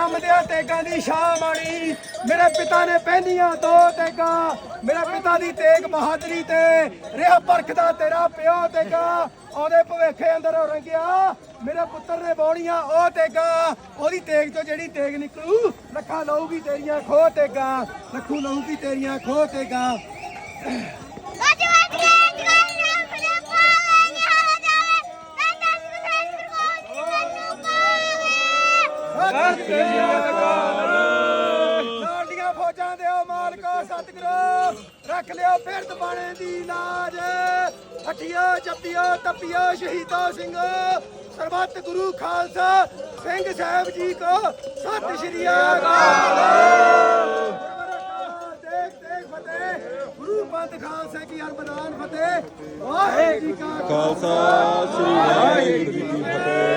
ਜੰਮਦਿਆਂ ਤੇਗਾਂ ਦੀ ਛਾਂ ਮਾਣੀ। ਮੇਰੇ ਪਿਤਾ ਨੇ ਪਹਿਨੀਆਂ ਦੋ ਤੇਗਾਂ, ਮੇਰੇ ਪਿਤਾ ਦੀ ਤੇਗ ਬਹਾਦਰੀ ਤੇ ਰਿਹਾ ਪਰਖਦਾ ਤੇਰਾ ਪਿਓ ਤੇਗਾ। ਉਹਦੇ ਭਵਿੱਖੇ ਅੰਦਰ ਰੰਗਿਆ ਮੇਰੇ ਪੁੱਤਰ ਨੇ ਬਾਉਣੀਆਂ ਉਹ ਤੇਗਾਂ। ਉਹਦੀ ਤੇਗ ਤੋਂ ਜਿਹੜੀ ਤੇਗ ਨਿਕਲੂ ਲੱਖਾਂ ਲਊਗੀ ਤੇਰੀਆਂ ਖੋਹ ਤੇਗਾਂ, ਲੱਖੂ ਲਊਗੀ ਤੇਰੀਆਂ ਖੋਹ ਤੇਗਾਂ। ਲਾਡੀਆਂ ਫੌਜਾਂ ਦਿਓ ਮਾਲਕੋ ਸਤਿਗੁਰੂ, ਰੱਖ ਲਿਓ ਫਿਰਦ ਬਾਣੇ ਦੀ ਲਾਜ। ਹੱਟਿਓ ਜੱਪਿਓ ਤੱਪਿਓ ਸ਼ਹੀਦੋ ਸਿੰਘੋ, ਸਰਬੱਤ ਗੁਰੂ ਖਾਲਸਾ ਸਿੰਘ ਸਾਹਿਬ ਜੀ ਕੋ ਸਤਿ ਸ਼੍ਰੀ ਅਕਾਲ। ਦੇਖ ਦੇਖ ਫਤਿਹ, ਗੁਰੂ ਪੰਥ ਖਾਲਸਾ ਕੀ ਅਰਬਦਾਨ ਫਤਿਹ। ਵਾਹਿਗੁਰੂ ਜੀ ਕਾ ਖਾਲਸਾ ਸ੍ਰੀ ਵਾਹਿਗੁਰੂ ਜੀ ਕੀ ਫਤਿਹ।